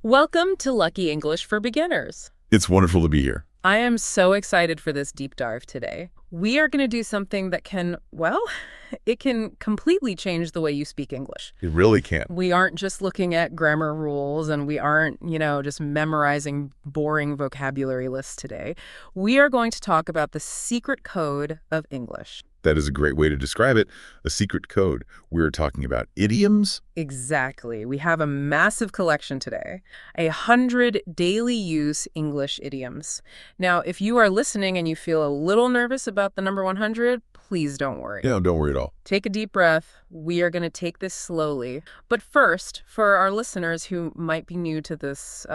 Welcome to Lucky English for Beginners. It's wonderful to be here. I am so excited for this deep dive today. We are going to do something that can, well, it can completely change the way you speak English. It really can. We aren't just looking at grammar rules and we aren't, just memorizing boring vocabulary lists today. We are going to talk about the secret code of English. That is a great way to describe it, a secret code. We're talking about idioms. Exactly. We have a massive collection today, 100 daily use English idioms. Now, if you are listening and you feel a little nervous about the number 100, please don't worry. No, don't worry at all. Take a deep breath. We are going to take this slowly. But first, for our listeners who might be new to this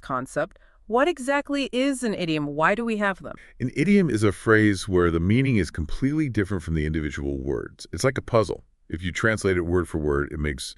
concept, what exactly is an idiom? Why do we have them? An idiom is a phrase where the meaning is completely different from the individual words. It's like a puzzle. If you translate it word for word, it makes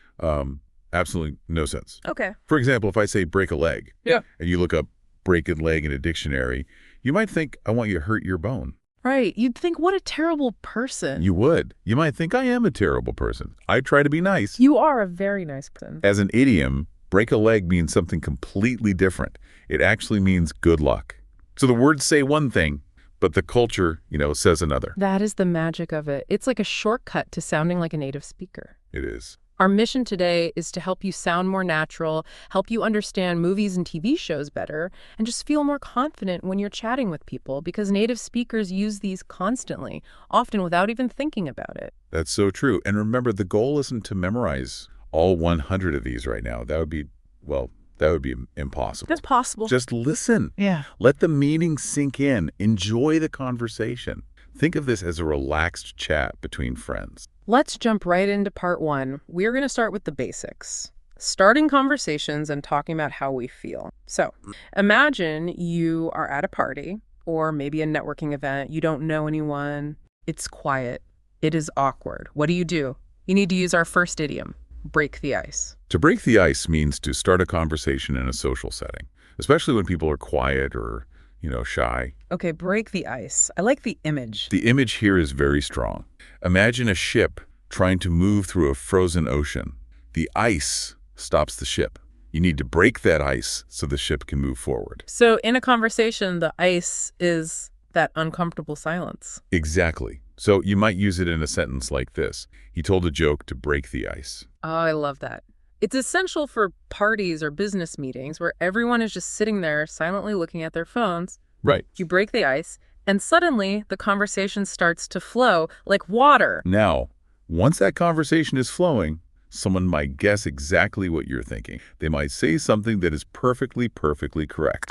absolutely no sense. Okay. For example, if I say break a leg, Yeah. and you look up break a leg in a dictionary, you might think, I want you to hurt your bone. Right. You'd think, what a terrible person. You would. You might think, I am a terrible person. I try to be nice. You are a very nice person. As an idiom, break a leg means something completely different. It actually means good luck. So the words say one thing, but the culture, says another. That is the magic of it. It's like a shortcut to sounding like a native speaker. It is. Our mission today is to help you sound more natural, help you understand movies and TV shows better, and just feel more confident when you're chatting with people, because native speakers use these constantly, often without even thinking about it. That's so true. And remember, the goal isn't to memorize all 100 of these right now. That would be impossible. That's possible. Just listen. Yeah. Let the meaning sink in. Enjoy the conversation. Think of this as a relaxed chat between friends. Let's jump right into part one. We're going to start with the basics. Starting conversations and talking about how we feel. So, imagine you are at a party or maybe a networking event. You don't know anyone. It's quiet. It is awkward. What do? You need to use our first idiom. Break the ice. To break the ice means to start a conversation in a social setting, especially when people are quiet or, shy. Okay, break the ice. I like the image. The image here is very strong. Imagine a ship trying to move through a frozen ocean. The ice stops the ship. You need to break that ice so the ship can move forward. So in a conversation, the ice is that uncomfortable silence. Exactly. So you might use it in a sentence like this. He told a joke to break the ice. Oh, I love that. It's essential for parties or business meetings where everyone is just sitting there silently looking at their phones. Right. You break the ice, and suddenly the conversation starts to flow like water. Now, once that conversation is flowing, someone might guess exactly what you're thinking. They might say something that is perfectly correct.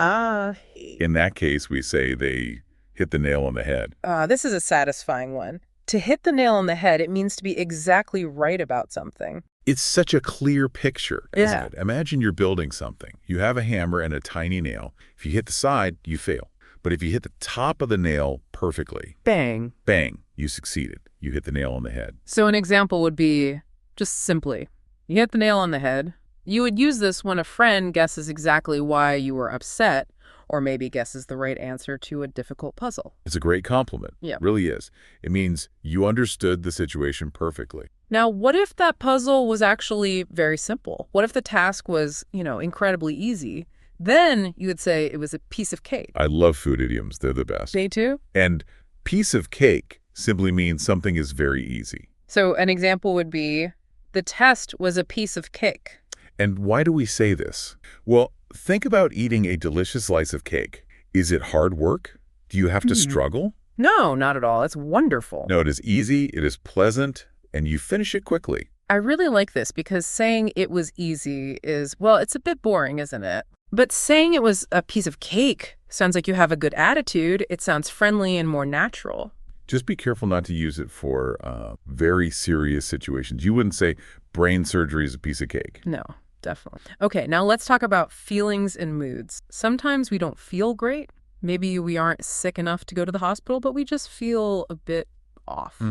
In that case, we say they hit the nail on the head. This is a satisfying one. To hit the nail on the head, it means to be exactly right about something. It's such a clear picture, isn't it? Imagine you're building something. You have a hammer and a tiny nail. If you hit the side, you fail. But if you hit the top of the nail perfectly, Bang. bang, you succeeded. You hit the nail on the head. So an example would be just simply, you hit the nail on the head. You would use this when a friend guesses exactly why you were upset, or maybe guesses the right answer to a difficult puzzle. It's a great compliment. Yeah. It really is. It means you understood the situation perfectly. Now, what if that puzzle was actually very simple? What if the task was, incredibly easy? Then you would say it was a piece of cake. I love food idioms. They're the best. Day two? And piece of cake simply means something is very easy. So an example would be, the test was a piece of cake. And why do we say this? Well, think about eating a delicious slice of cake. Is it hard work? Do you have to struggle? No, not at all. It's wonderful. No, it is easy, it is pleasant, and you finish it quickly. I really like this because saying it was easy is, well, it's a bit boring, isn't it? But saying it was a piece of cake sounds like you have a good attitude. It sounds friendly and more natural. Just be careful not to use it for very serious situations. You wouldn't say brain surgery is a piece of cake. No, definitely. Okay, now let's talk about feelings and moods. Sometimes we don't feel great. Maybe we aren't sick enough to go to the hospital, but we just feel a bit off.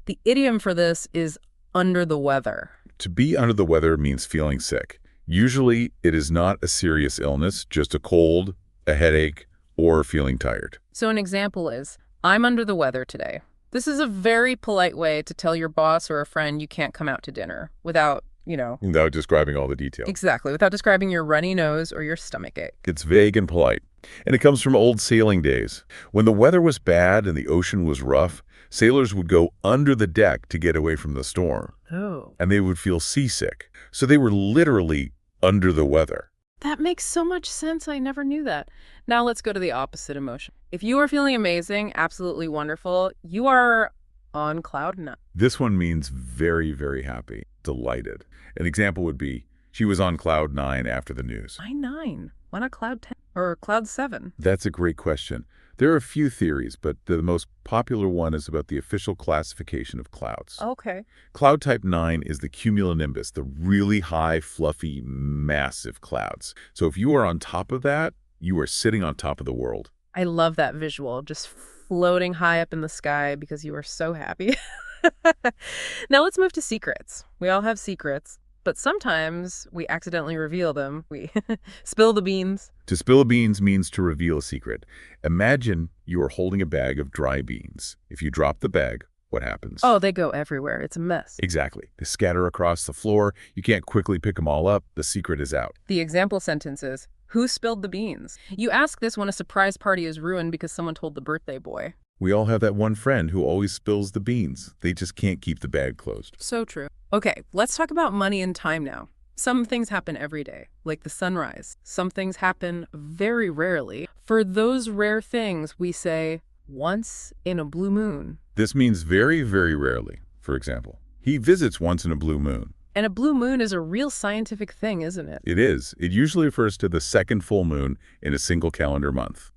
The idiom for this is under the weather. To be under the weather means feeling sick. Usually, it is not a serious illness, just a cold, a headache, or feeling tired. So an example is, I'm under the weather today. This is a very polite way to tell your boss or a friend you can't come out to dinner without you know. Without describing all the details. Exactly, without describing your runny nose or your stomach ache. It's vague and polite. And it comes from old sailing days. When the weather was bad and the ocean was rough, sailors would go under the deck to get away from the storm. Oh. And they would feel seasick. So they were literally under the weather. That makes so much sense. I never knew that. Now let's go to the opposite emotion. If you are feeling amazing, absolutely wonderful, you are on cloud nine. This one means very, very happy, delighted. An example would be, she was on cloud 9 after the news. Why 9? Why not cloud 10 or cloud 7? That's a great question. There are a few theories, but the most popular one is about the official classification of clouds. Okay. Cloud type 9 is the cumulonimbus, the really high, fluffy, massive clouds. So if you are on top of that, you are sitting on top of the world. I love that visual, just floating high up in the sky because you are so happy. Now let's move to secrets. We all have secrets, but sometimes we accidentally reveal them. We spill the beans. To spill beans means to reveal a secret. Imagine you are holding a bag of dry beans. If you drop the bag, what happens? Oh, they go everywhere. It's a mess. Exactly. They scatter across the floor. You can't quickly pick them all up. The secret is out. The example sentence is, who spilled the beans? You ask this when a surprise party is ruined because someone told the birthday boy. We all have that one friend who always spills the beans. They just can't keep the bag closed. So true. Okay, let's talk about money and time now. Some things happen every day, like the sunrise. Some things happen very rarely. For those rare things, we say, once in a blue moon. This means very, very rarely. For example, he visits once in a blue moon. And a blue moon is a real scientific thing, isn't it? It is. It usually refers to the second full moon in a single calendar month.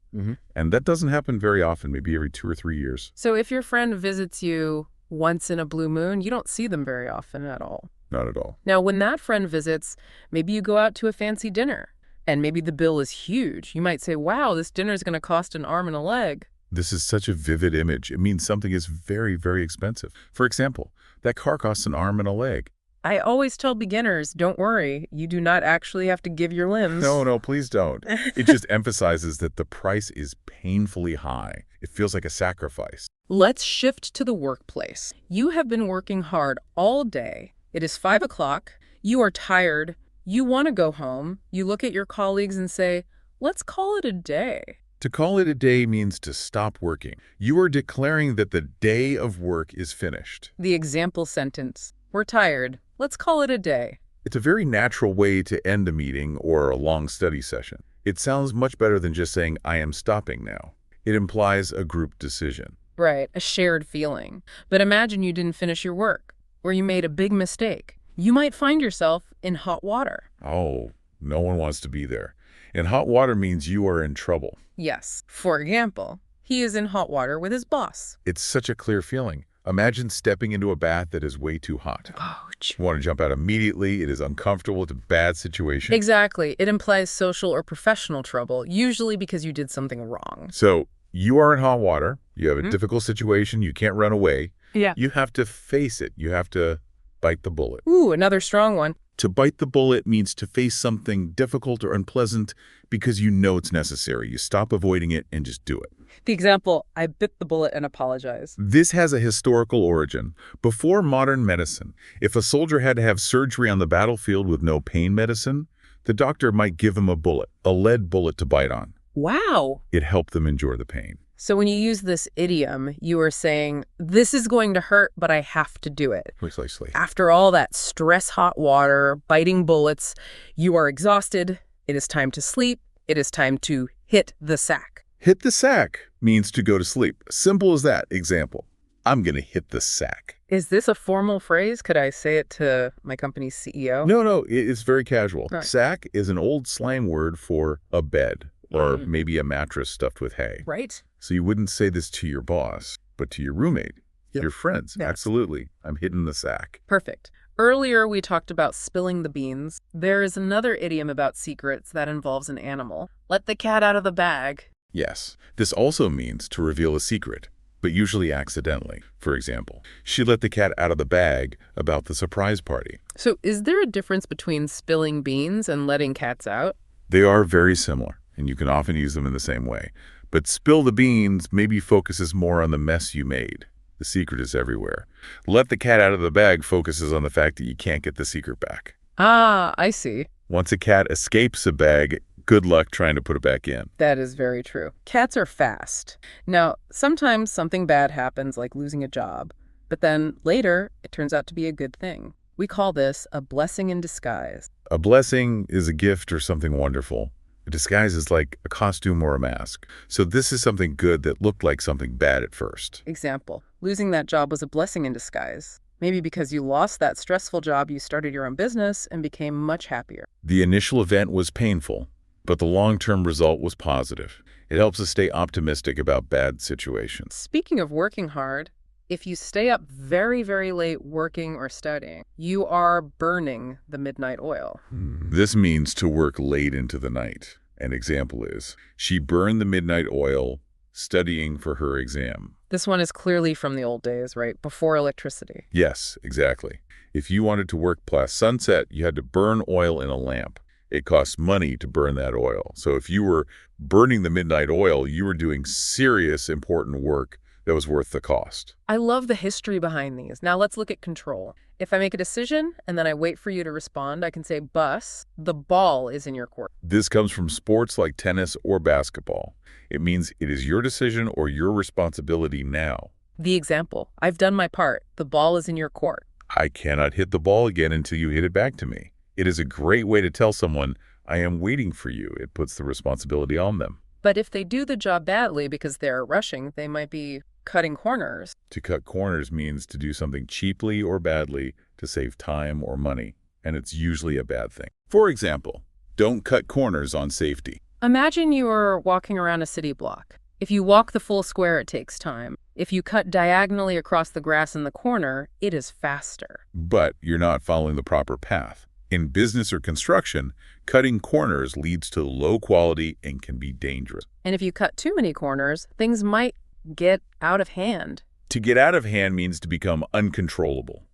And that doesn't happen very often, maybe every 2 or 3 years. So if your friend visits you once in a blue moon, you don't see them very often at all. Not at all. Now, when that friend visits, maybe you go out to a fancy dinner, and maybe the bill is huge. You might say, wow, this dinner is going to cost an arm and a leg. This is such a vivid image. It means something is very, very expensive. For example, that car costs an arm and a leg. I always tell beginners, don't worry, you do not actually have to give your limbs. No, please don't. It just emphasizes that the price is painfully high. It feels like a sacrifice. Let's shift to the workplace. You have been working hard all day. It is 5 o'clock. You are tired. You want to go home. You look at your colleagues and say, let's call it a day. To call it a day means to stop working. You are declaring that the day of work is finished. The example sentence, we're tired. Let's call it a day. It's a very natural way to end a meeting or a long study session. It sounds much better than just saying, I am stopping now. It implies a group decision. Right, a shared feeling. But imagine you didn't finish your work, or you made a big mistake. You might find yourself in hot water. Oh, no one wants to be there. And hot water means you are in trouble. Yes. For example, he is in hot water with his boss. It's such a clear feeling. Imagine stepping into a bath that is way too hot. Ouch. You want to jump out immediately. It is uncomfortable. It's a bad situation. Exactly. It implies social or professional trouble, usually because you did something wrong. So you are in hot water. You have a difficult situation. You can't run away. Yeah. You have to face it. You have to bite the bullet. Ooh, another strong one. To bite the bullet means to face something difficult or unpleasant because you know it's necessary. You stop avoiding it and just do it. The example, I bit the bullet and apologize. This has a historical origin. Before modern medicine, if a soldier had to have surgery on the battlefield with no pain medicine, the doctor might give him a bullet, a lead bullet to bite on. Wow. It helped them endure the pain. So when you use this idiom, you are saying, this is going to hurt, but I have to do it. Precisely. After all that stress, hot water, biting bullets, you are exhausted. It is time to sleep. It is time to hit the sack. Hit the sack means to go to sleep. Simple as that. Example, I'm going to hit the sack. Is this a formal phrase? Could I say it to my company's CEO? No, it's very casual. Right. Sack is an old slang word for a bed or maybe a mattress stuffed with hay. Right. So you wouldn't say this to your boss, but to your roommate, your friends. Yes. Absolutely. I'm hitting the sack. Perfect. Earlier, we talked about spilling the beans. There is another idiom about secrets that involves an animal. Let the cat out of the bag. Yes. This also means to reveal a secret, but usually accidentally. For example, she let the cat out of the bag about the surprise party. So is there a difference between spilling beans and letting cats out? They are very similar, and you can often use them in the same way. But spill the beans maybe focuses more on the mess you made. The secret is everywhere. Let the cat out of the bag focuses on the fact that you can't get the secret back. Ah, I see. Once a cat escapes a bag, good luck trying to put it back in. That is very true. Cats are fast. Now, sometimes something bad happens, like losing a job, but then later it turns out to be a good thing. We call this a blessing in disguise. A blessing is a gift or something wonderful. A disguise is like a costume or a mask. So this is something good that looked like something bad at first. Example, losing that job was a blessing in disguise. Maybe because you lost that stressful job, you started your own business and became much happier. The initial event was painful, but the long-term result was positive. It helps us stay optimistic about bad situations. Speaking of working hard, if you stay up very, very late working or studying, you are burning the midnight oil. This means to work late into the night. An example is, she burned the midnight oil studying for her exam. This one is clearly from the old days, right? Before electricity. Yes, exactly. If you wanted to work past sunset, you had to burn oil in a lamp. It costs money to burn that oil. So if you were burning the midnight oil, you were doing serious, important work that was worth the cost. I love the history behind these. Now let's look at control. If I make a decision and then I wait for you to respond, I can say, "Bus, the ball is in your court." This comes from sports like tennis or basketball. It means it is your decision or your responsibility now. The example, "I've done my part. The ball is in your court." I cannot hit the ball again until you hit it back to me. It is a great way to tell someone, I am waiting for you. It puts the responsibility on them. But if they do the job badly because they're rushing, they might be cutting corners. To cut corners means to do something cheaply or badly to save time or money, and it's usually a bad thing. For example, don't cut corners on safety. Imagine you are walking around a city block. If you walk the full square, it takes time. If you cut diagonally across the grass in the corner, it is faster. But you're not following the proper path. In business or construction, cutting corners leads to low quality and can be dangerous. And if you cut too many corners, things might get out of hand. To get out of hand means to become uncontrollable.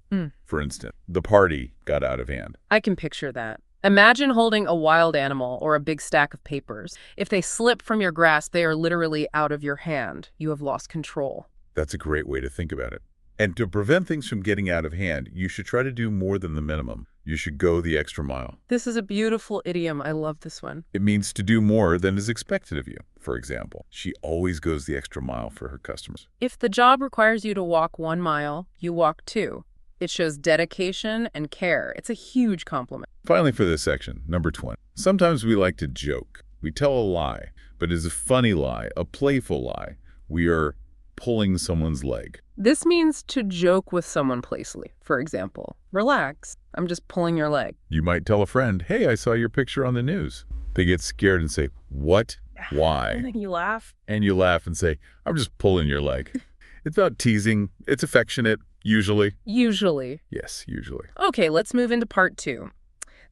For instance, the party got out of hand. I can picture that. Imagine holding a wild animal or a big stack of papers. If they slip from your grasp, they are literally out of your hand. You have lost control. That's a great way to think about it. And to prevent things from getting out of hand, you should try to do more than the minimum. You should go the extra mile. This is a beautiful idiom. I love this one. It means to do more than is expected of you. For example, she always goes the extra mile for her customers. If the job requires you to walk 1 mile, you walk 2. It shows dedication and care. It's a huge compliment. Finally, for this section, number 20. Sometimes we like to joke. We tell a lie, but it's a funny lie, a playful lie. We are pulling someone's leg. This means to joke with someone playfully. For example, "Relax, I'm just pulling your leg." You might tell a friend, hey, I saw your picture on the news. They get scared and say, what? Why? And then you laugh. And you laugh and say, I'm just pulling your leg. It's about teasing. It's affectionate, usually. Usually. Yes, usually. Okay, let's move into part 2.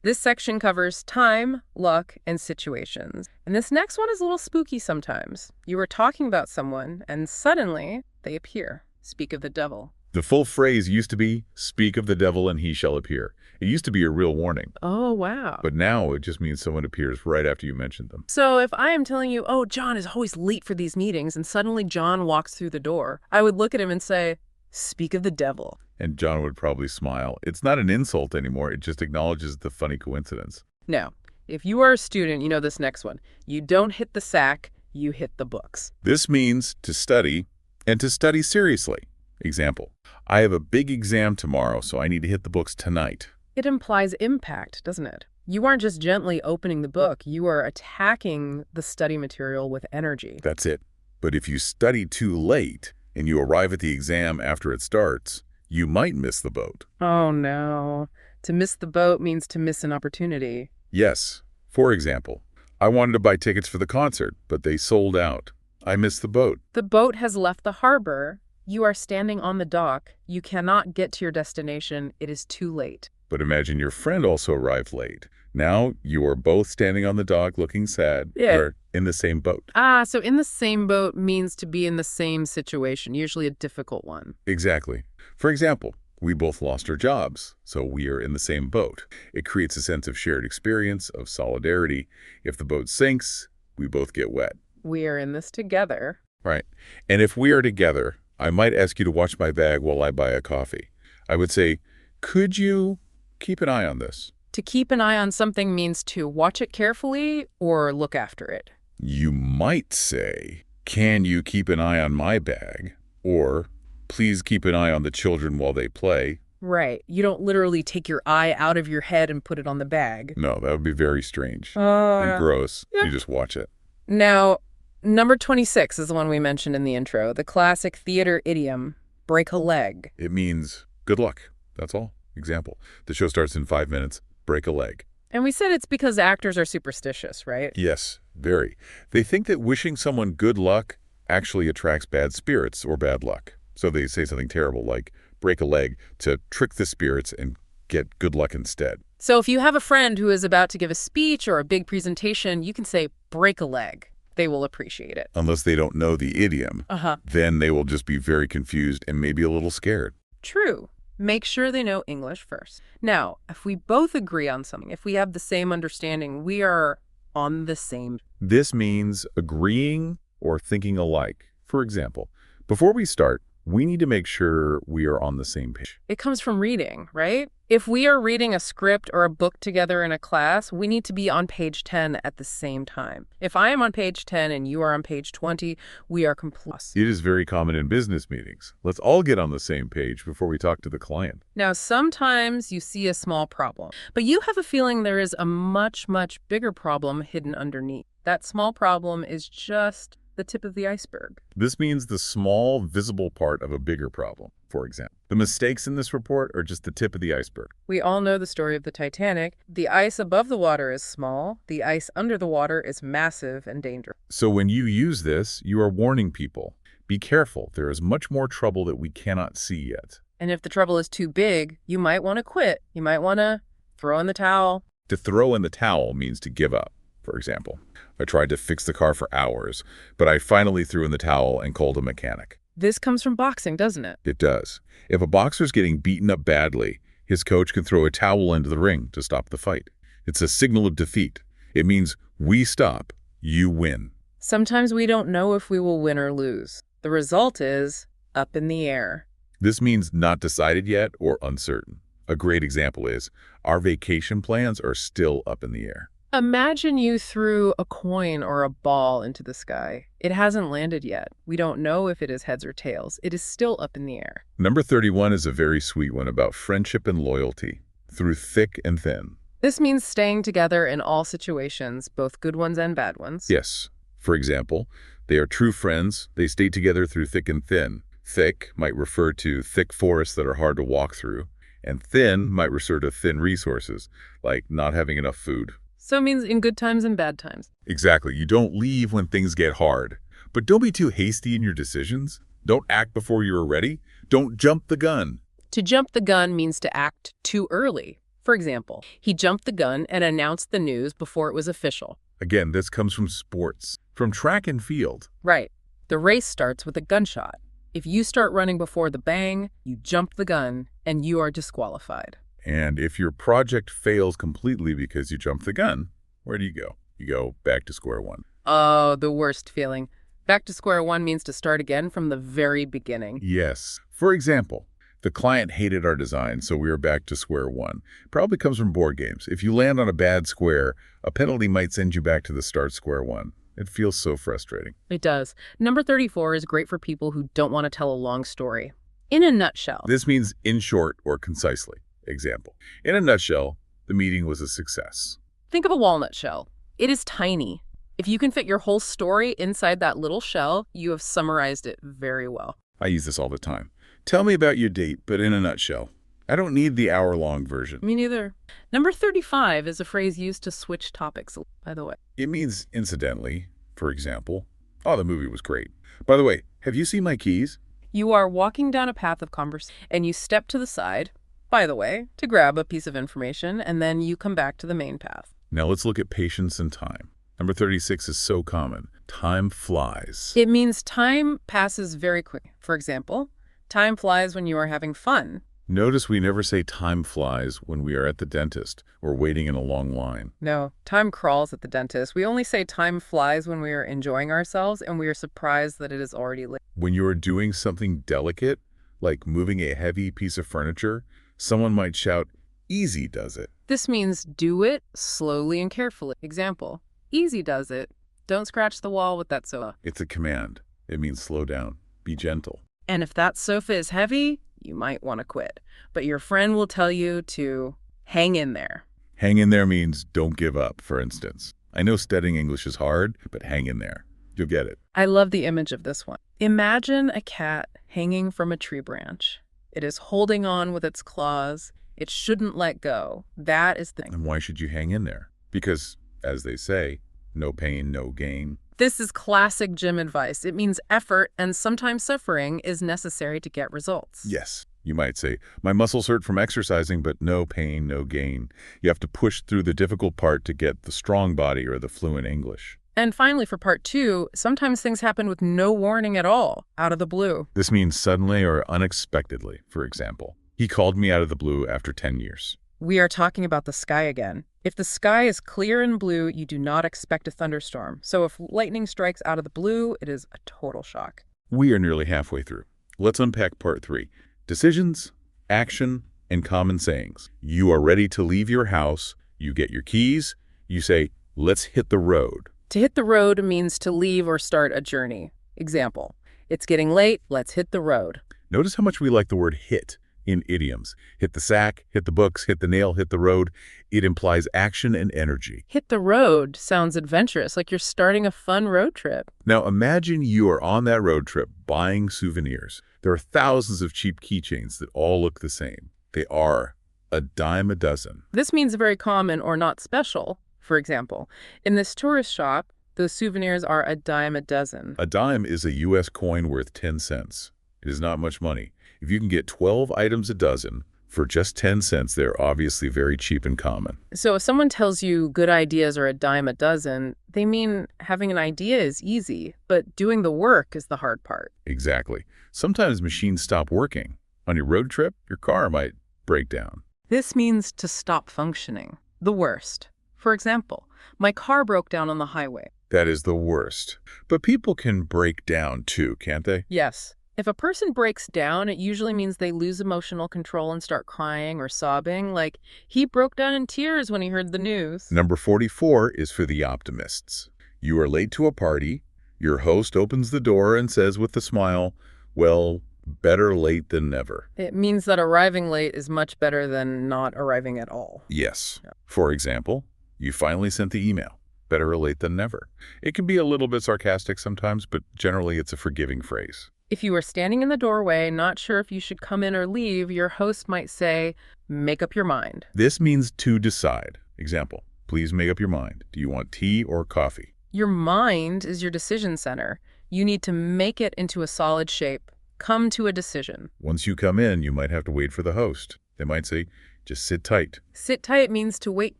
This section covers time, luck, and situations. And this next one is a little spooky sometimes. You are talking about someone, and suddenly they appear. Speak of the devil. The full phrase used to be, speak of the devil and he shall appear. It used to be a real warning. Oh, wow. But now it just means someone appears right after you mentioned them. So if I am telling you, "Oh, John is always late for these meetings," and suddenly John walks through the door, I would look at him and say, "Speak of the devil." And John would probably smile. It's not an insult anymore. It just acknowledges the funny coincidence. Now, if you are a student, you know this next one. You don't hit the sack, you hit the books. This means to study and to study seriously. Example, I have a big exam tomorrow, so I need to hit the books tonight. It implies impact, doesn't it? You aren't just gently opening the book. You are attacking the study material with energy. That's it. But if you study too late and you arrive at the exam after it starts, you might miss the boat. Oh, no. To miss the boat means to miss an opportunity. Yes. For example, I wanted to buy tickets for the concert, but they sold out. I missed the boat. The boat has left the harbor. You are standing on the dock. You cannot get to your destination. It is too late. But imagine your friend also arrived late. Now you are both standing on the dock looking sad, or in the same boat. So in the same boat means to be in the same situation, usually a difficult one. Exactly. For example, we both lost our jobs, so we are in the same boat. It creates a sense of shared experience, of solidarity. If the boat sinks, we both get wet. We are in this together. Right. And if we are together, I might ask you to watch my bag while I buy a coffee. I would say, could you keep an eye on this? To keep an eye on something means to watch it carefully or look after it. You might say, can you keep an eye on my bag? Or, please keep an eye on the children while they play. Right. You don't literally take your eye out of your head and put it on the bag. No, that would be very strange and gross. Yeah. You just watch it. Now, number 26 is the one we mentioned in the intro, the classic theater idiom, break a leg. It means good luck. That's all. Example, the show starts in 5 minutes. Break a leg. And we said it's because actors are superstitious, right? Yes, very. They think that wishing someone good luck actually attracts bad spirits or bad luck. So they say something terrible like break a leg to trick the spirits and get good luck instead. So if you have a friend who is about to give a speech or a big presentation, you can say break a leg. They will appreciate it. Unless they don't know the idiom, then they will just be very confused and maybe a little scared. True. Make sure they know English first. Now, if we both agree on something, if we have the same understanding, we are on the same. This means agreeing or thinking alike. For example, before we start, we need to make sure we are on the same page. It comes from reading, right? If we are reading a script or a book together in a class, we need to be on page 10 at the same time. If I am on page 10 and you are on page 20, we are complete. It is very common in business meetings. Let's all get on the same page before we talk to the client. Now, sometimes you see a small problem, but you have a feeling there is a much, much bigger problem hidden underneath. That small problem is just the tip of the iceberg. This means the small, visible part of a bigger problem, for example. The mistakes in this report are just the tip of the iceberg. We all know the story of the Titanic. The ice above the water is small. The ice under the water is massive and dangerous. So when you use this, you are warning people. Be careful. There is much more trouble that we cannot see yet. And if the trouble is too big, you might want to quit. You might want to throw in the towel. To throw in the towel means to give up. For example, I tried to fix the car for hours, but I finally threw in the towel and called a mechanic. This comes from boxing, doesn't it? It does. If a boxer's getting beaten up badly, his coach can throw a towel into the ring to stop the fight. It's a signal of defeat. It means we stop, you win. Sometimes we don't know if we will win or lose. The result is up in the air. This means not decided yet or uncertain. A great example is our vacation plans are still up in the air. Imagine you threw a coin or a ball into the sky. It hasn't landed yet. We don't know if it is heads or tails. It is still up in the air. Number 31 is a very sweet one about friendship and loyalty, through thick and thin. This means staying together in all situations, both good ones and bad ones. Yes. For example, they are true friends. They stay together through thick and thin. Thick might refer to thick forests that are hard to walk through, and thin might refer to thin resources, like not having enough food. So it means in good times and bad times. Exactly. You don't leave when things get hard. But don't be too hasty in your decisions. Don't act before you are ready. Don't jump the gun. To jump the gun means to act too early. For example, he jumped the gun and announced the news before it was official. Again, this comes from sports, from track and field. Right. The race starts with a gunshot. If you start running before the bang, you jump the gun and you are disqualified. And if your project fails completely because you jumped the gun, where do you go? You go back to square one. Oh, the worst feeling. Back to square one means to start again from the very beginning. Yes. For example, the client hated our design, so we are back to square one. Probably comes from board games. If you land on a bad square, a penalty might send you back to the start square one. It feels so frustrating. It does. Number 34 is great for people who don't want to tell a long story. In a nutshell. This means in short or concisely. Example. In a nutshell, the meeting was a success. Think of a walnut shell. It is tiny. If you can fit your whole story inside that little shell, you have summarized it very well. I use this all the time. Tell me about your date, but in a nutshell. I don't need the hour-long version. Me neither. Number 35 is a phrase used to switch topics, by the way. It means incidentally. For example, oh, the movie was great. By the way, have you seen my keys? You are walking down a path of conversation, and you step to the side, by the way, to grab a piece of information, and then you come back to the main path. Now let's look at patience and time. Number 36 is so common. Time flies. It means time passes very quickly. For example, time flies when you are having fun. Notice we never say time flies when we are at the dentist or waiting in a long line. No, time crawls at the dentist. We only say time flies when we are enjoying ourselves and we are surprised that it is already late. When you are doing something delicate, like moving a heavy piece of furniture, someone might shout, "Easy does it." This means do it slowly and carefully. Example, easy does it. Don't scratch the wall with that sofa. It's a command. It means slow down. Be gentle. And if that sofa is heavy, you might want to quit. But your friend will tell you to hang in there. Hang in there means don't give up, for instance. I know studying English is hard, but hang in there. You'll get it. I love the image of this one. Imagine a cat hanging from a tree branch. It is holding on with its claws. It shouldn't let go. That is the... And why should you hang in there? Because, as they say, no pain, no gain. This is classic gym advice. It means effort and sometimes suffering is necessary to get results. Yes. You might say, my muscles hurt from exercising, but no pain, no gain. You have to push through the difficult part to get the strong body or the fluent English. And finally, for part 2, sometimes things happen with no warning at all, out of the blue. This means suddenly or unexpectedly, for example. He called me out of the blue after 10 years. We are talking about the sky again. If the sky is clear and blue, you do not expect a thunderstorm. So if lightning strikes out of the blue, it is a total shock. We are nearly halfway through. Let's unpack part 3. Decisions, action, and common sayings. You are ready to leave your house. You get your keys. You say, let's hit the road. To hit the road means to leave or start a journey. Example, it's getting late, let's hit the road. Notice how much we like the word hit in idioms. Hit the sack, hit the books, hit the nail, hit the road. It implies action and energy. Hit the road sounds adventurous, like you're starting a fun road trip. Now imagine you are on that road trip buying souvenirs. There are thousands of cheap keychains that all look the same. They are a dime a dozen. This means very common or not special. For example, in this tourist shop, those souvenirs are a dime a dozen. A dime is a U.S. coin worth 10 cents. It is not much money. If you can get 12 items a dozen for just 10 cents, they're obviously very cheap and common. So if someone tells you good ideas are a dime a dozen, they mean having an idea is easy, but doing the work is the hard part. Exactly. Sometimes machines stop working. On your road trip, your car might break down. This means to stop functioning. The worst. For example, my car broke down on the highway. That is the worst. But people can break down too, can't they? Yes. If a person breaks down, it usually means they lose emotional control and start crying or sobbing, like he broke down in tears when he heard the news. Number 44 is for the optimists. You are late to a party. Your host opens the door and says with a smile, well, better late than never. It means that arriving late is much better than not arriving at all. Yes. Yeah. For example, you finally sent the email. Better late than never. It can be a little bit sarcastic sometimes, but generally it's a forgiving phrase. If you are standing in the doorway, not sure if you should come in or leave, your host might say, make up your mind. This means to decide. Example, please make up your mind. Do you want tea or coffee? Your mind is your decision center. You need to make it into a solid shape. Come to a decision. Once you come in, you might have to wait for the host. They might say, just sit tight. Sit tight means to wait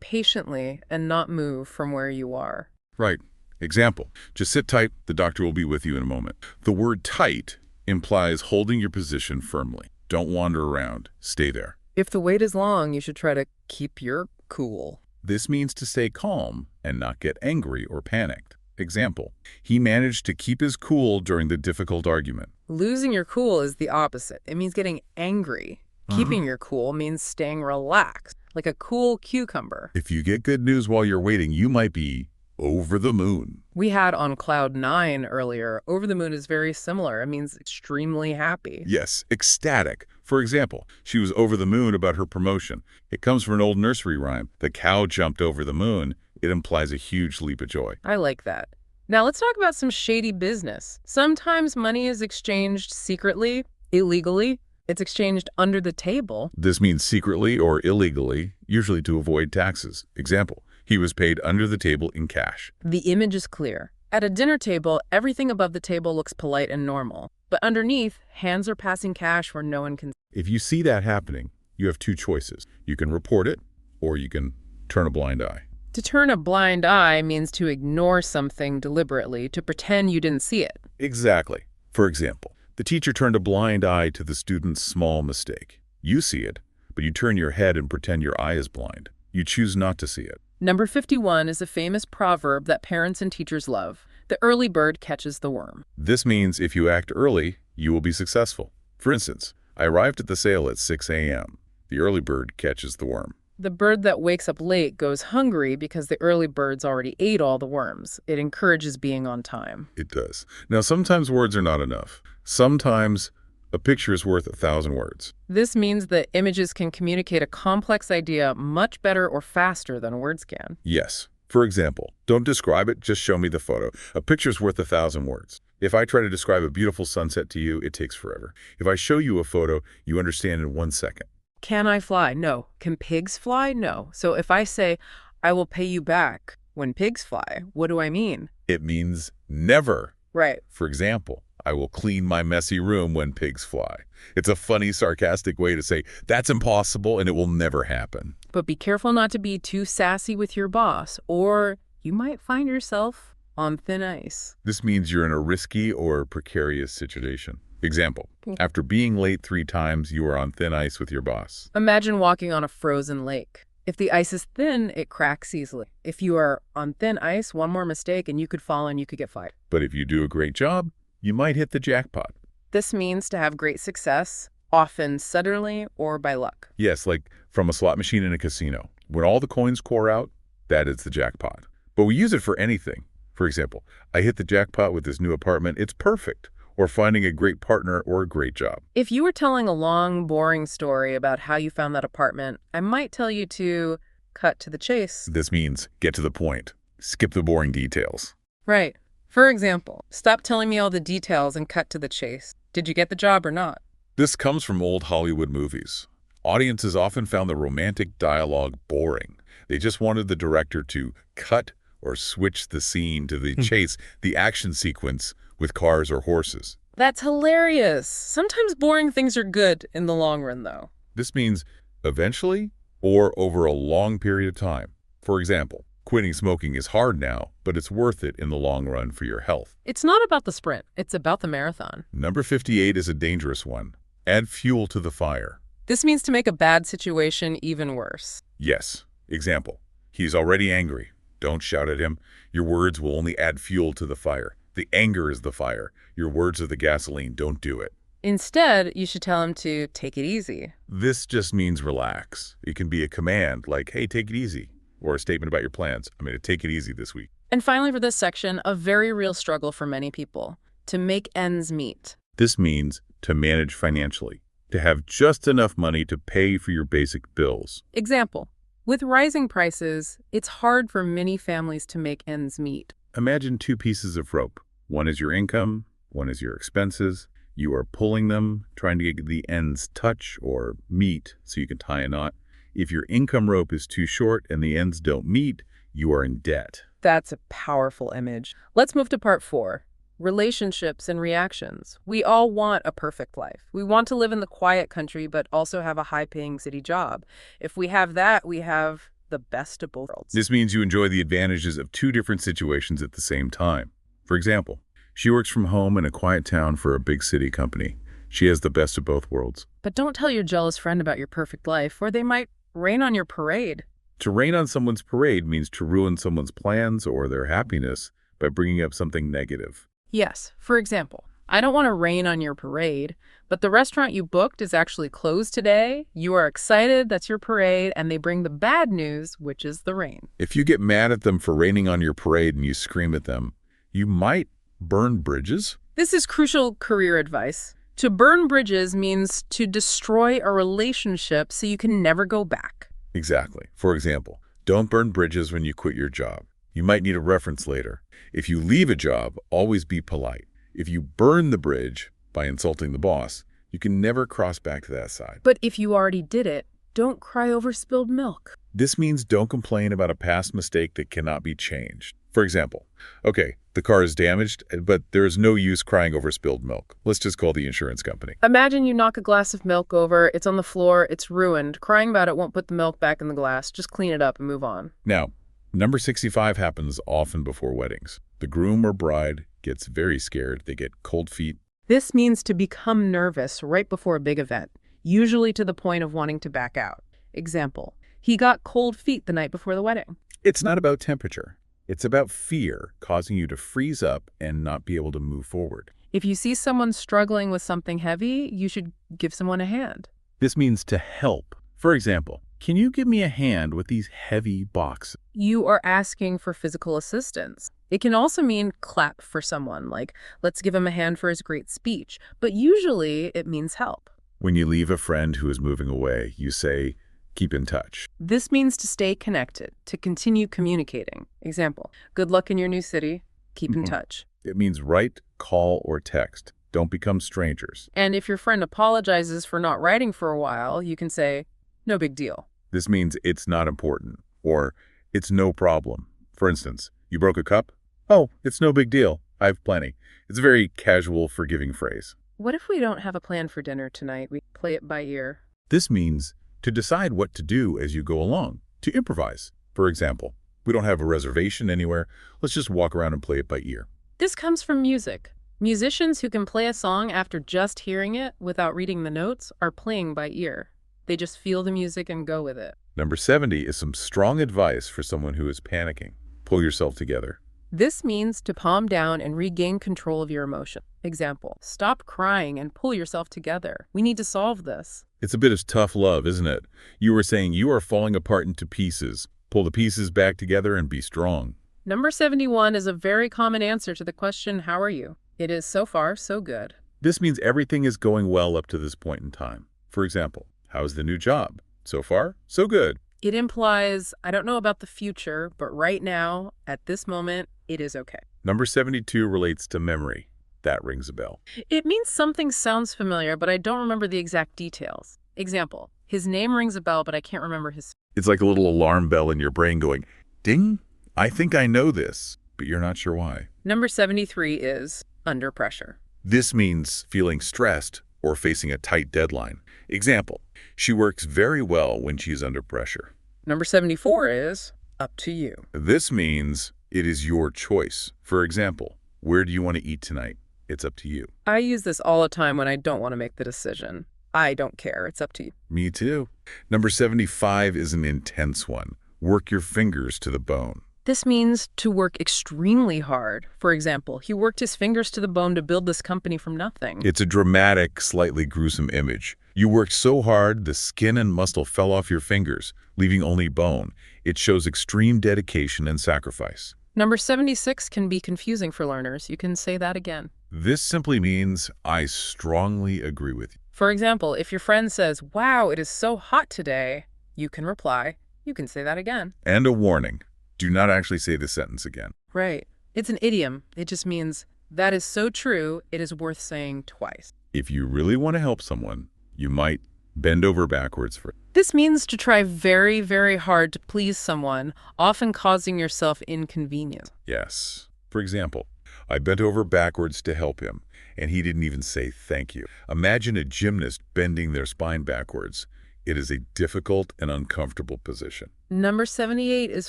patiently and not move from where you are. Right. Example, just sit tight. The doctor will be with you in a moment. The word tight implies holding your position firmly. Don't wander around. Stay there. If the wait is long, you should try to keep your cool. This means to stay calm and not get angry or panicked. Example, he managed to keep his cool during the difficult argument. Losing your cool is the opposite. It means getting angry. Keeping your cool means staying relaxed, like a cool cucumber. If you get good news while you're waiting, you might be over the moon. We had on cloud 9 earlier. Over the moon is very similar. It means extremely happy. Yes, ecstatic. For example, she was over the moon about her promotion. It comes from an old nursery rhyme. The cow jumped over the moon. It implies a huge leap of joy. I like that. Now let's talk about some shady business. Sometimes money is exchanged secretly, illegally. It's exchanged under the table. This means secretly or illegally, usually to avoid taxes. Example, he was paid under the table in cash. The image is clear. At a dinner table, everything above the table looks polite and normal. But underneath, hands are passing cash where no one can. If you see that happening, you have two choices. You can report it, or you can turn a blind eye. To turn a blind eye means to ignore something deliberately, to pretend you didn't see it. Exactly. For example, the teacher turned a blind eye to the student's small mistake. You see it, but you turn your head and pretend your eye is blind. You choose not to see it. Number 51 is a famous proverb that parents and teachers love. The early bird catches the worm. This means if you act early, you will be successful. For instance, I arrived at the sale at 6 a.m. The early bird catches the worm. The bird that wakes up late goes hungry because the early birds already ate all the worms. It encourages being on time. It does. Now, sometimes words are not enough. Sometimes a picture is worth 1,000 words. This means that images can communicate a complex idea much better or faster than words can. Yes. For example, don't describe it, just show me the photo. A picture's worth 1,000 words. If I try to describe a beautiful sunset to you, it takes forever. If I show you a photo, you understand in 1 second. Can I fly? No. Can pigs fly? No. So if I say, I will pay you back when pigs fly, what do I mean? It means never. Right. For example, I will clean my messy room when pigs fly. It's a funny, sarcastic way to say, that's impossible and it will never happen. But be careful not to be too sassy with your boss, or you might find yourself on thin ice. This means you're in a risky or precarious situation. Example, after being late 3 times, you are on thin ice with your boss. Imagine walking on a frozen lake. If the ice is thin, it cracks easily. If you are on thin ice, one more mistake and you could fall and you could get fired. But if you do a great job, you might hit the jackpot. This means to have great success, often suddenly or by luck. Yes, like from a slot machine in a casino. When all the coins pour out, that is the jackpot. But we use it for anything. For example, I hit the jackpot with this new apartment. It's perfect. Or finding a great partner or a great job. If you were telling a long, boring story about how you found that apartment, I might tell you to cut to the chase. This means get to the point. Skip the boring details. Right. For example, stop telling me all the details and cut to the chase. Did you get the job or not? This comes from old Hollywood movies. Audiences often found the romantic dialogue boring. They just wanted the director to cut or switch the scene to the chase, the action sequence with cars or horses. That's hilarious. Sometimes boring things are good in the long run, though. This means eventually or over a long period of time. For example, quitting smoking is hard now, but it's worth it in the long run for your health. It's not about the sprint. It's about the marathon. Number 58 is a dangerous one. Add fuel to the fire. This means to make a bad situation even worse. Yes. Example, he's already angry. Don't shout at him. Your words will only add fuel to the fire. The anger is the fire. Your words are the gasoline. Don't do it. Instead, you should tell him to take it easy. This just means relax. It can be a command like, hey, take it easy, or a statement about your plans. I'm going to take it easy this week. And finally, for this section, a very real struggle for many people, to make ends meet. This means to manage financially, to have just enough money to pay for your basic bills. Example, with rising prices, it's hard for many families to make ends meet. Imagine 2 pieces of rope. One is your income, one is your expenses. You are pulling them, trying to get the ends touch or meet so you can tie a knot. If your income rope is too short and the ends don't meet, you are in debt. That's a powerful image. Let's move to part 4. Relationships and reactions. We all want a perfect life. We want to live in the quiet country, but also have a high-paying city job. If we have that, we have the best of both worlds. This means you enjoy the advantages of 2 different situations at the same time. For example, she works from home in a quiet town for a big city company. She has the best of both worlds. But don't tell your jealous friend about your perfect life, or they might rain on your parade. To rain on someone's parade means to ruin someone's plans or their happiness by bringing up something negative. Yes, for example, I don't want to rain on your parade, but the restaurant you booked is actually closed today. You are excited, that's your parade, and they bring the bad news, which is the rain. If you get mad at them for raining on your parade and you scream at them, you might burn bridges. This is crucial career advice. To burn bridges means to destroy a relationship so you can never go back. Exactly. For example, don't burn bridges when you quit your job. You might need a reference later. If you leave a job, always be polite. If you burn the bridge by insulting the boss, you can never cross back to that side. But if you already did it, don't cry over spilled milk. This means don't complain about a past mistake that cannot be changed. For example, okay, the car is damaged, but there is no use crying over spilled milk. Let's just call the insurance company. Imagine you knock a glass of milk over, it's on the floor, it's ruined. Crying about it won't put the milk back in the glass. Just clean it up and move on. Now, number 65 happens often before weddings. The groom or bride gets very scared. They get cold feet. This means to become nervous right before a big event. usually to the point of wanting to back out. Example, he got cold feet the night before the wedding. It's not about temperature. It's about fear causing you to freeze up and not be able to move forward. If you see someone struggling with something heavy, you should give someone a hand. This means to help. For example, can you give me a hand with these heavy boxes? You are asking for physical assistance. It can also mean clap for someone, like, let's give him a hand for his great speech, but usually it means help. When you leave a friend who is moving away, you say, keep in touch. This means to stay connected, to continue communicating. Example, good luck in your new city, keep in touch. It means write, call, or text. Don't become strangers. And if your friend apologizes for not writing for a while, you can say, no big deal. This means it's not important, or it's no problem. For instance, you broke a cup? Oh, it's no big deal. I have plenty. It's a very casual, forgiving phrase. What if we don't have a plan for dinner tonight? We play it by ear. This means to decide what to do as you go along, to improvise. For example, we don't have a reservation anywhere. Let's just walk around and play it by ear. This comes from music. Musicians who can play a song after just hearing it without reading the notes are playing by ear. They just feel the music and go with it. Number 70 is some strong advice for someone who is panicking. Pull yourself together. This means to calm down and regain control of your emotion. Example, stop crying and pull yourself together. We need to solve this. It's a bit of tough love, isn't it? You were saying you are falling apart into pieces. Pull the pieces back together and be strong. Number 71 is a very common answer to the question, how are you? It is so far, so good. This means everything is going well up to this point in time. For example, how's the new job? So far, so good. It implies, I don't know about the future, but right now, at this moment, it is okay. Number 72 relates to memory. That rings a bell. It means something sounds familiar, but I don't remember the exact details. Example, his name rings a bell, but I can't remember his... It's like a little alarm bell in your brain going, ding, I think I know this, but you're not sure why. Number 73 is under pressure. This means feeling stressed or facing a tight deadline. Example, she works very well when she's under pressure. Number 74 is up to you. This means it is your choice. For example, where do you want to eat tonight? It's up to you. I use this all the time when I don't want to make the decision. I don't care. It's up to you. Me too. Number 75 is an intense one. Work your fingers to the bone. This means to work extremely hard. For example, he worked his fingers to the bone to build this company from nothing. It's a dramatic, slightly gruesome image. You worked so hard, the skin and muscle fell off your fingers, leaving only bone. It shows extreme dedication and sacrifice. Number 76 can be confusing for learners. You can say that again. This simply means I strongly agree with you. For example, if your friend says, wow, it is so hot today, you can reply, you can say that again. And a warning. Do not actually say this sentence again. Right. It's an idiom. It just means, that is so true, it is worth saying twice. If you really want to help someone, you might bend over backwards for it. This means to try very, very hard to please someone, often causing yourself inconvenience. Yes. For example, I bent over backwards to help him, and he didn't even say thank you. Imagine a gymnast bending their spine backwards. It is a difficult and uncomfortable position. Number 78 is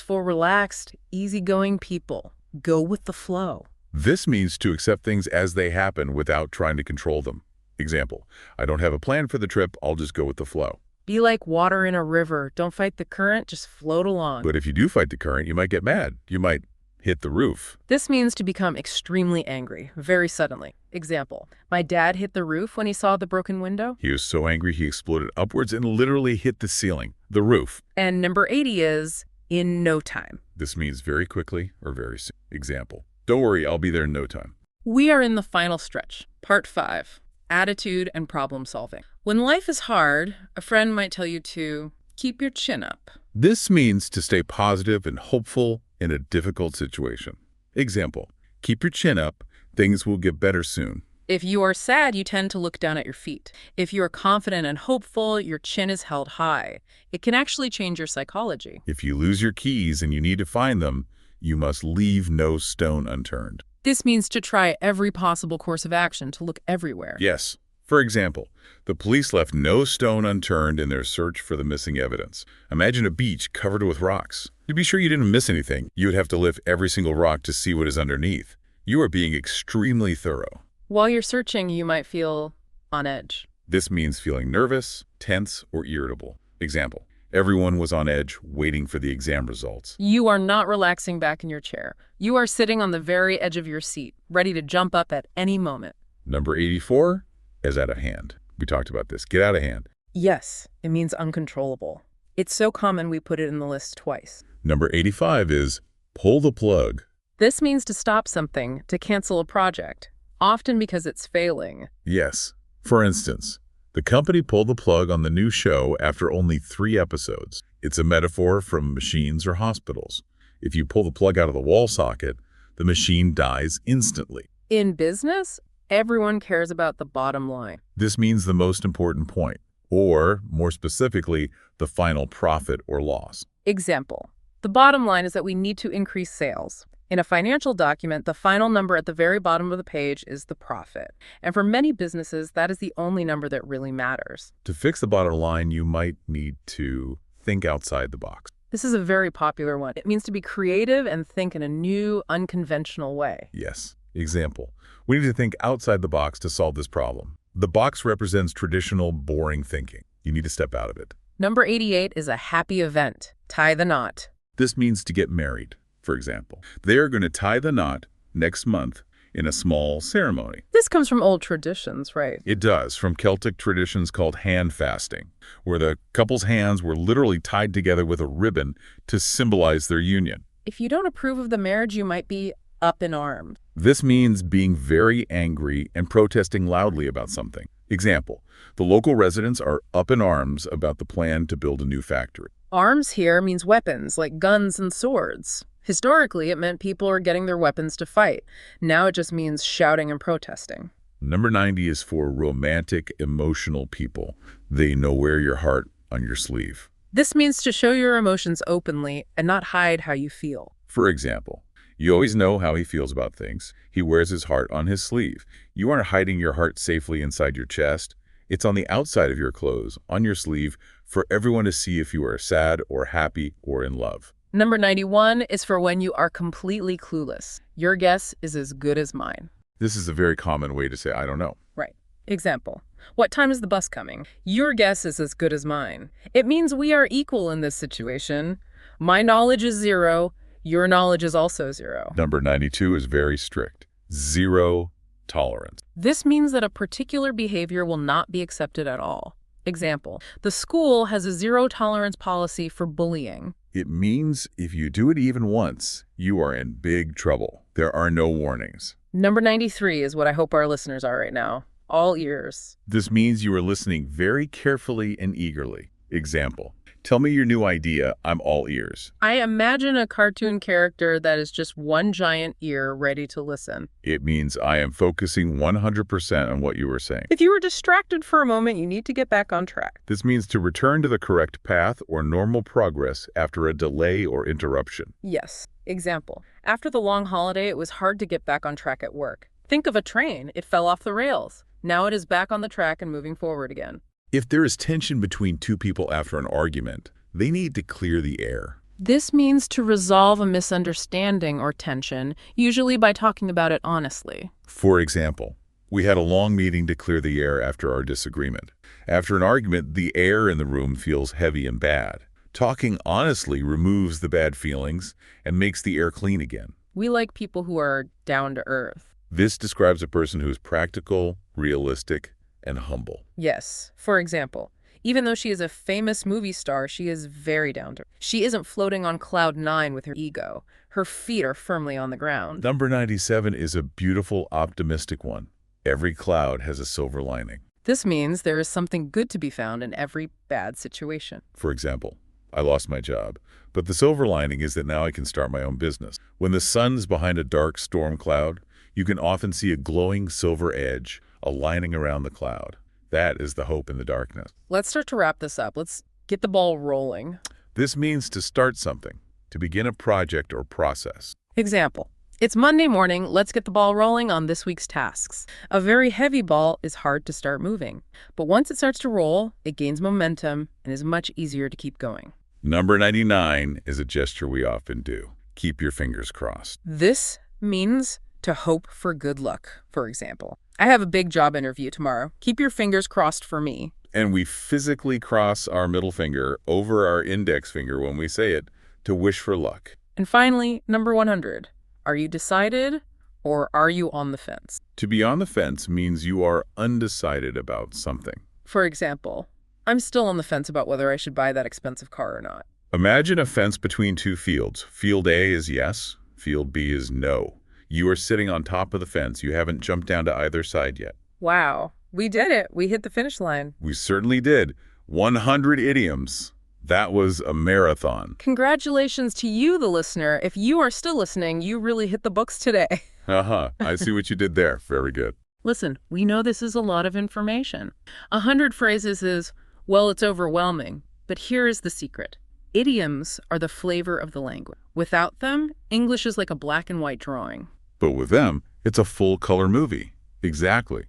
for relaxed, easygoing people. Go with the flow. This means to accept things as they happen without trying to control them. Example, I don't have a plan for the trip, I'll just go with the flow. Be like water in a river. Don't fight the current, just float along. But if you do fight the current, you might get mad. You might hit the roof. This means to become extremely angry, very suddenly. Example, my dad hit the roof when he saw the broken window. He was so angry he exploded upwards and literally hit the ceiling, the roof. And number 80 is in no time. This means very quickly or very soon. Example, don't worry, I'll be there in no time. We are in the final stretch, part 5, attitude and problem solving. When life is hard, a friend might tell you to keep your chin up. This means to stay positive and hopeful in a difficult situation. Example, keep your chin up, things will get better soon. If you are sad, you tend to look down at your feet. If you are confident and hopeful, your chin is held high. It can actually change your psychology. If you lose your keys and you need to find them, you must leave no stone unturned. This means to try every possible course of action, to look everywhere. Yes. For example, the police left no stone unturned in their search for the missing evidence. Imagine a beach covered with rocks. To be sure you didn't miss anything, you would have to lift every single rock to see what is underneath. You are being extremely thorough. While you're searching, you might feel on edge. This means feeling nervous, tense, or irritable. Example, everyone was on edge waiting for the exam results. You are not relaxing back in your chair. You are sitting on the very edge of your seat, ready to jump up at any moment. Number 84 is out of hand. We talked about this. Get out of hand. Yes, it means uncontrollable. It's so common we put it in the list twice. Number 85 is pull the plug. This means to stop something, to cancel a project, often because it's failing. Yes. For instance, the company pulled the plug on the new show after only 3 episodes. It's a metaphor from machines or hospitals. If you pull the plug out of the wall socket, the machine dies instantly. In business, everyone cares about the bottom line. This means the most important point, or, more specifically, the final profit or loss. Example, the bottom line is that we need to increase sales. In a financial document, the final number at the very bottom of the page is the profit. And for many businesses, that is the only number that really matters. To fix the bottom line, you might need to think outside the box. This is a very popular one. It means to be creative and think in a new, unconventional way. Yes. Example, we need to think outside the box to solve this problem. The box represents traditional, boring thinking. You need to step out of it. Number 88 is a happy event. Tie the knot. This means to get married, for example. They are going to tie the knot next month in a small ceremony. This comes from old traditions, right? It does, from Celtic traditions called hand fasting, where the couple's hands were literally tied together with a ribbon to symbolize their union. If you don't approve of the marriage, you might be up in arms. This means being very angry and protesting loudly about something. Example, the local residents are up in arms about the plan to build a new factory. Arms here means weapons, like guns and swords. Historically, it meant people are getting their weapons to fight. Now it just means shouting and protesting. Number 90 is for romantic, emotional people. They know wear your heart on your sleeve. This means to show your emotions openly and not hide how you feel. For example, you always know how he feels about things. He wears his heart on his sleeve. You aren't hiding your heart safely inside your chest. It's on the outside of your clothes, on your sleeve, for everyone to see if you are sad or happy or in love. Number 91 is for when you are completely clueless. Your guess is as good as mine. This is a very common way to say, I don't know. Right. Example, what time is the bus coming? Your guess is as good as mine. It means we are equal in this situation. My knowledge is 0. Your knowledge is also 0. Number 92 is very strict. 0 tolerance. This means that a particular behavior will not be accepted at all. Example, the school has a 0 tolerance policy for bullying. It means if you do it even once, you are in big trouble. There are no warnings. Number 93 is what I hope our listeners are right now. All ears. This means you are listening very carefully and eagerly. Example, tell me your new idea, I'm all ears. I imagine a cartoon character that is just one giant ear ready to listen. It means I am focusing 100% on what you were saying. If you were distracted for a moment, you need to get back on track. This means to return to the correct path or normal progress after a delay or interruption. Yes. Example, after the long holiday, it was hard to get back on track at work. Think of a train. It fell off the rails. Now it is back on the track and moving forward again. If there is tension between two people after an argument, they need to clear the air. This means to resolve a misunderstanding or tension, usually by talking about it honestly. For example, we had a long meeting to clear the air after our disagreement. After an argument, the air in the room feels heavy and bad. Talking honestly removes the bad feelings and makes the air clean again. We like people who are down to earth. This describes a person who is practical, realistic, and humble. Yes. For example, even though she is a famous movie star, she is very down to earth. She isn't floating on cloud 9 with her ego. Her feet are firmly on the ground. Number 97 is a beautiful, optimistic one. Every cloud has a silver lining. This means there is something good to be found in every bad situation. For example, I lost my job, but the silver lining is that now I can start my own business. When the sun's behind a dark storm cloud, you can often see a glowing silver edge, a lining around the cloud. That is the hope in the darkness. Let's start to wrap this up. Let's get the ball rolling. This means to start something, to begin a project or process. Example, it's Monday morning. Let's get the ball rolling on this week's tasks. A very heavy ball is hard to start moving, but once it starts to roll, it gains momentum and is much easier to keep going. Number 99 is a gesture we often do. Keep your fingers crossed. This means to hope for good luck, for example. I have a big job interview tomorrow. Keep your fingers crossed for me. And we physically cross our middle finger over our index finger when we say it to wish for luck. And finally, number 100. Are you decided or are you on the fence? To be on the fence means you are undecided about something. For example, I'm still on the fence about whether I should buy that expensive car or not. Imagine a fence between two fields. Field A is yes, field B is no. You are sitting on top of the fence. You haven't jumped down to either side yet. Wow, we did it. We hit the finish line. We certainly did. 100 idioms. That was a marathon. Congratulations to you, the listener. If you are still listening, you really hit the books today. I see what you did there. Very good. Listen, we know this is a lot of information. 100 phrases is, well, it's overwhelming. But here is the secret. Idioms are the flavor of the language. Without them, English is like a black and white drawing. But with them, it's a full-color movie. Exactly.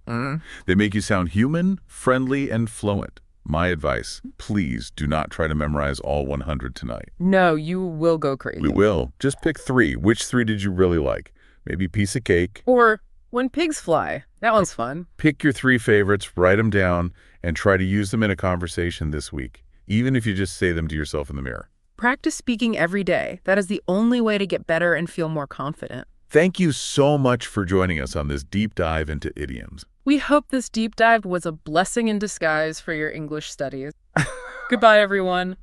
They make you sound human, friendly, and fluent. My advice, please do not try to memorize all 100 tonight. No, you will go crazy. We will. Just pick 3. Which 3 did you really like? Maybe piece of cake. Or when pigs fly. That one's fun. Pick your 3 favorites, write them down, and try to use them in a conversation this week, even if you just say them to yourself in the mirror. Practice speaking every day. That is the only way to get better and feel more confident. Thank you so much for joining us on this deep dive into idioms. We hope this deep dive was a blessing in disguise for your English studies. Goodbye, everyone.